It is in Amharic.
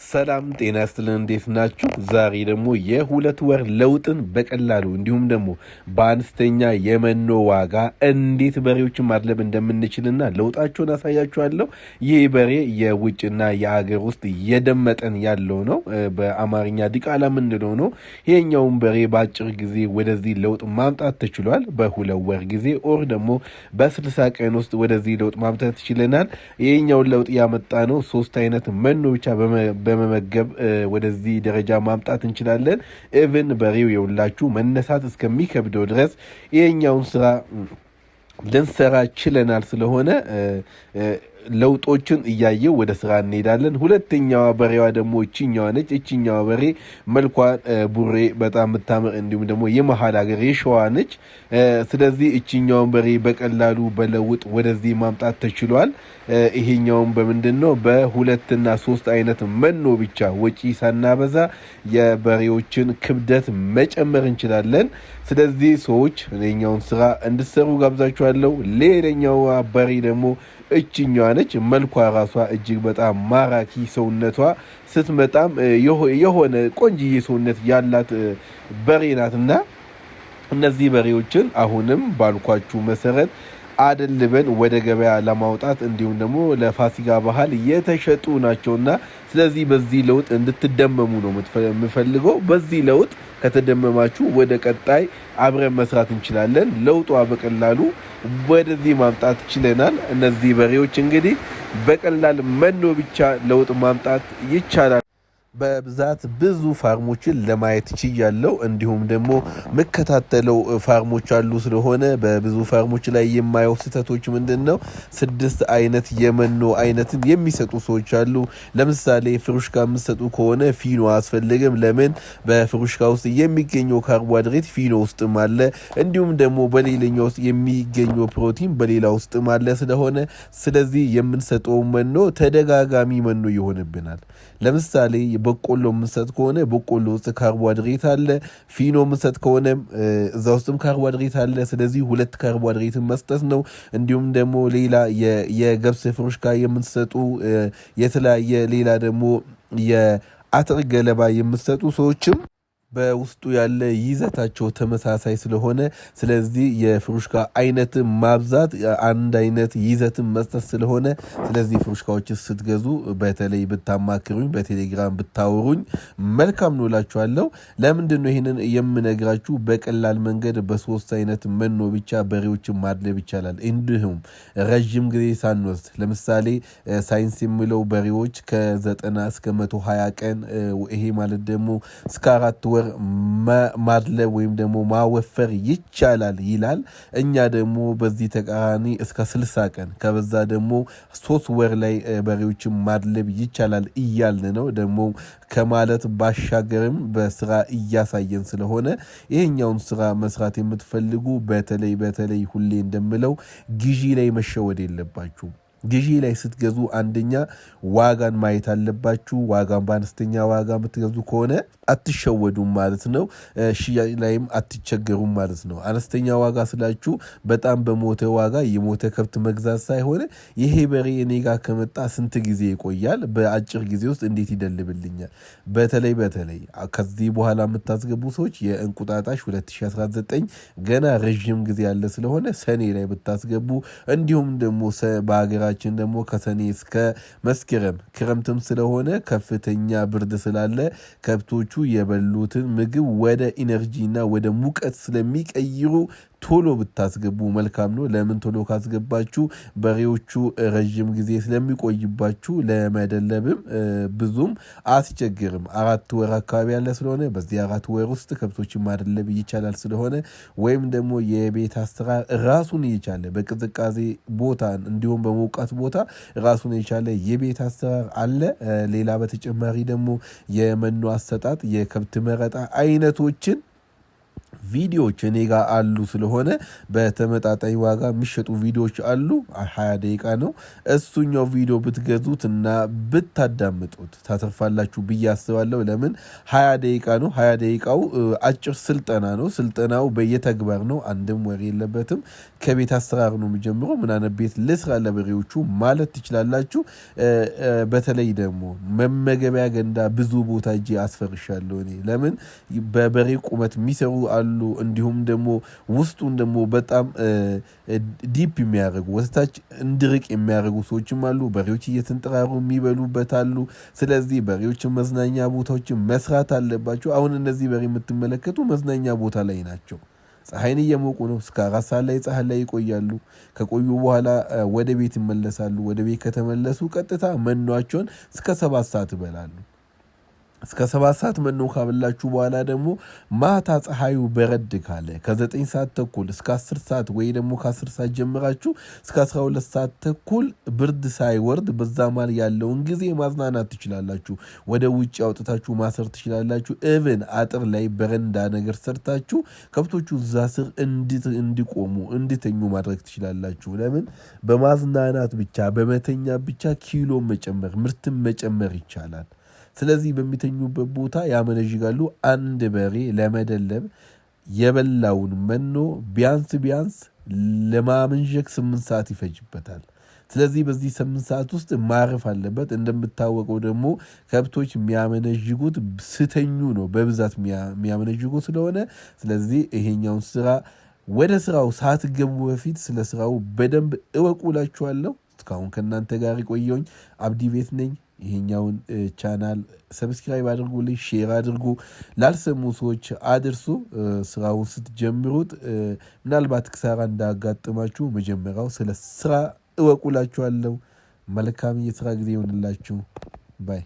ሰላም ጤና ይስጥልን እንዴት ናችሁ? ዛሬ ደግሞ የሁለት ወር ለውጥን በቀላሉ እንዲሁም ደግሞ በአነስተኛ የመኖ ዋጋ እንዴት በሬዎችን ማድለብ እንደምንችልና ለውጣቸውን አሳያችኋለሁ። ይህ በሬ የውጭና የአገር ውስጥ የደም መጠን ያለው ነው። በአማርኛ ዲቃላ የምንለው ነው። ይሄኛውን በሬ በአጭር ጊዜ ወደዚህ ለውጥ ማምጣት ተችሏል። በሁለት ወር ጊዜ ኦር ደግሞ በ60 ቀን ውስጥ ወደዚህ ለውጥ ማምጣት ይችለናል። ይሄኛውን ለውጥ ያመጣ ነው 3 አይነት መኖ ብቻ በመመገብ ወደዚህ ደረጃ ማምጣት እንችላለን። ኢቭን በሬው የውላችሁ መነሳት እስከሚከብደው ድረስ ይሄኛውን ስራ ልንሰራ ችለናል። ስለሆነ ለውጦችን እያየው ወደ ስራ እንሄዳለን። ሁለተኛዋ በሬዋ ደግሞ እቺኛዋ ነች። እቺኛዋ በሬ መልኳ ቡሬ በጣም የምታምር እንዲሁም ደግሞ የመሀል ሀገር የሸዋ ነች። ስለዚህ እቺኛውን በሬ በቀላሉ በለውጥ ወደዚህ ማምጣት ተችሏል። ይሄኛውን በምንድን ነው? በሁለትና 3 አይነት መኖ ብቻ ወጪ ሳናበዛ የበሬዎችን ክብደት መጨመር እንችላለን። ስለዚህ ሰዎች ይሄኛውን ስራ እንድሰሩ ጋብዛችኋለሁ። ሌላኛዋ በሬ ደግሞ እችኛዋ ነች። መልኳ ራሷ እጅግ በጣም ማራኪ፣ ሰውነቷ ስትመጣም የሆነ ቆንጅዬ ሰውነት ያላት በሬ ናትና እነዚህ በሬዎችን አሁንም ባልኳችሁ መሰረት አደልበን ወደ ገበያ ለማውጣት እንዲሁም ደግሞ ለፋሲካ ባህል የተሸጡ ናቸውና ስለዚህ በዚህ ለውጥ እንድትደመሙ ነው የምፈልገው። በዚህ ለውጥ ከተደመማችሁ ወደ ቀጣይ አብረን መስራት እንችላለን። ለውጧ በቀላሉ ወደዚህ ማምጣት ችለናል። እነዚህ በሬዎች እንግዲህ በቀላል መኖ ብቻ ለውጥ ማምጣት ይቻላል። በብዛት ብዙ ፋርሞችን ለማየት ችያለው። እንዲሁም ደግሞ መከታተለው ፋርሞች አሉ። ስለሆነ በብዙ ፋርሞች ላይ የማየው ስህተቶች ምንድነው? 6 አይነት የመኖ አይነትን የሚሰጡ ሰዎች አሉ። ለምሳሌ ፍሩሽካ የምትሰጡ ከሆነ ፊኖ አያስፈልግም። ለምን? በፍሩሽካ ውስጥ የሚገኘው ካርቦሃይድሬት ፊኖ ውስጥም አለ። እንዲሁም ደግሞ በሌላኛው ውስጥ የሚገኘው ፕሮቲን በሌላ ውስጥም አለ። ስለዚህ የምንሰጠው መኖ ተደጋጋሚ መኖ ይሆንብናል። ለምሳሌ በቆሎ የምንሰጥ ከሆነ በቆሎ ውስጥ ካርቦሃይድሬት አለ። ፊኖ የምንሰጥ ከሆነ እዛ ውስጥም ካርቦሃይድሬት አለ። ስለዚህ 2 ካርቦሃይድሬትን መስጠት ነው። እንዲሁም ደግሞ ሌላ የገብስ ፍሩሽካ የምንሰጡ የተለያየ ሌላ ደግሞ የአተር ገለባ የምንሰጡ ሰዎችም በውስጡ ያለ ይዘታቸው ተመሳሳይ ስለሆነ ስለዚህ የፍሩሽካ አይነት ማብዛት አንድ አይነት ይዘትን መስጠት ስለሆነ ስለዚህ ፍሩሽካዎች ስትገዙ በተለይ ብታማክሩኝ በቴሌግራም ብታወሩኝ መልካም ነው እላችኋለሁ። ለምንድን ነው ይሄንን የምነግራችሁ? በቀላል መንገድ በ3 አይነት መኖ ብቻ በሬዎችን ማድለብ ይቻላል። እንዲሁም ረጅም ጊዜ ሳንወስድ ለምሳሌ ሳይንስ የሚለው በሬዎች ከ90 እስከ 120 ቀን ይሄ ማለት ደግሞ እስከ 4 ወር ማድለብ ወይም ደግሞ ማወፈር ይቻላል ይላል። እኛ ደግሞ በዚህ ተቃራኒ እስከ 60 ቀን ከበዛ ደግሞ 3 ወር ላይ በሬዎችን ማድለብ ይቻላል እያልን ነው። ደግሞ ከማለት ባሻገርም በስራ እያሳየን ስለሆነ ይሄኛውን ስራ መስራት የምትፈልጉ በተለይ ሁሌ እንደምለው ግዢ ላይ መሸወድ የለባችሁ። ግዢ ላይ ስትገዙ አንደኛ ዋጋን ማየት አለባችሁ። ዋጋን በአነስተኛ ዋጋ የምትገዙ ከሆነ አትሸወዱም ማለት ነው። ሽያጭ ላይም አትቸገሩም ማለት ነው። አነስተኛ ዋጋ ስላችሁ በጣም በሞተ ዋጋ የሞተ ከብት መግዛት ሳይሆን ይሄ በሬ እኔ ጋር ከመጣ ስንት ጊዜ ይቆያል፣ በአጭር ጊዜ ውስጥ እንዴት ይደልብልኛል። በተለይ ከዚህ በኋላ የምታስገቡ ሰዎች የእንቁጣጣሽ 2019 ገና ረዥም ጊዜ ያለ ስለሆነ ሰኔ ላይ ብታስገቡ እንዲሁም ደግሞ በሀገራ ደግሞ ከሰኔ እስከ መስከረም ክረምትም ስለሆነ ከፍተኛ ብርድ ስላለ ከብቶቹ የበሉትን ምግብ ወደ ኢነርጂና ወደ ሙቀት ስለሚቀይሩ ቶሎ ብታስገቡ መልካም ነው። ለምን? ቶሎ ካስገባችሁ በሬዎቹ ረጅም ጊዜ ስለሚቆይባችሁ ለመደለብም ብዙም አስቸግርም። 4 ወር አካባቢ ያለ ስለሆነ በዚህ 4 ወር ውስጥ ከብቶችን ማደለብ ይቻላል። ስለሆነ ወይም ደግሞ የቤት አሰራር ራሱን የቻለ በቅዝቃዜ ቦታ እንዲሁም በሞቃት ቦታ ራሱን የቻለ የቤት አሰራር አለ። ሌላ በተጨማሪ ደግሞ የመኖ አሰጣጥ የከብት መረጣ አይነቶችን ቪዲዮዎች እኔ ጋር አሉ ስለሆነ በተመጣጣኝ ዋጋ የሚሸጡ ቪዲዮዎች አሉ 20 ደቂቃ ነው እሱኛው ቪዲዮ ብትገዙት እና ብታዳምጡት ታተርፋላችሁ ብዬ አስባለሁ ለምን 20 ደቂቃ ነው 20 ደቂቃው አጭር ስልጠና ነው ስልጠናው በየተግባር ነው አንድም ወሬ የለበትም ከቤት አሰራር ነው የሚጀምረው ምን አይነት ቤት ልስራ ለበሬዎቹ ማለት ትችላላችሁ በተለይ ደግሞ መመገቢያ ገንዳ ብዙ ቦታ እጄ አስፈርሻለሁ እኔ ለምን በበሬ ቁመት የሚሰሩ አሉ እንዲሁም ደግሞ ውስጡን ደግሞ በጣም ዲፕ የሚያደርጉ ወስታች እንድርቅ የሚያደርጉ ሰዎችም አሉ በሬዎች እየተንጠራሩ የሚበሉበት አሉ ስለዚህ በሬዎችን መዝናኛ ቦታዎችን መስራት አለባቸው አሁን እነዚህ በሬ የምትመለከቱ መዝናኛ ቦታ ላይ ናቸው ፀሐይን እየሞቁ ነው እስከ 4 ሰዓት ላይ ፀሐይ ላይ ይቆያሉ ከቆዩ በኋላ ወደ ቤት ይመለሳሉ ወደ ቤት ከተመለሱ ቀጥታ መኗቸውን እስከ 7 ሰዓት ይበላሉ እስከ 7 ሰዓት መኖ ካበላችሁ በኋላ ደግሞ ማታ ፀሐዩ በረድ ካለ ከ9 ሰዓት ተኩል እስከ 10 ሰዓት ወይ ደግሞ ከ10 ሰዓት ጀምራችሁ እስከ 12 ሰዓት ተኩል ብርድ ሳይወርድ በዛ ማል ያለውን ጊዜ ማዝናናት ትችላላችሁ ወደ ውጭ አውጥታችሁ ማሰር ትችላላችሁ ኢቭን አጥር ላይ በረንዳ ነገር ሰርታችሁ ከብቶቹ እዛ ስር እንዲቆሙ እንዲተኙ ማድረግ ትችላላችሁ ለምን በማዝናናት ብቻ በመተኛ ብቻ ኪሎ መጨመር ምርትን መጨመር ይቻላል ስለዚህ በሚተኙበት ቦታ ያመነጅጋሉ አንድ በሬ ለመደለብ የበላውን መኖ ቢያንስ ለማመንጀክ 8 ሰዓት ይፈጅበታል ስለዚህ በዚህ 8 ሰዓት ውስጥ ማረፍ አለበት እንደምታወቀው ደግሞ ከብቶች የሚያመነጅጉት ስተኙ ነው በብዛት የሚያመነጅጉት ስለሆነ ስለዚህ ይሄኛውን ስራ ወደ ስራው ሳትገቡ በፊት ስለ ስራው በደንብ እወቁላችኋለሁ እስካሁን ከናንተ ጋር ቆየሁኝ አብዲ ቤት ነኝ ይሄኛውን ቻናል ሰብስክራይብ አድርጉልኝ ሼር አድርጉ ላልሰሙ ሰዎች አድርሱ ስራውን ስትጀምሩት ምናልባት ክሳራ እንዳጋጥማችሁ መጀመሪያው ስለ ስራ እወቁላችኋለሁ መልካም የስራ ጊዜ ይሁንላችሁ ባይ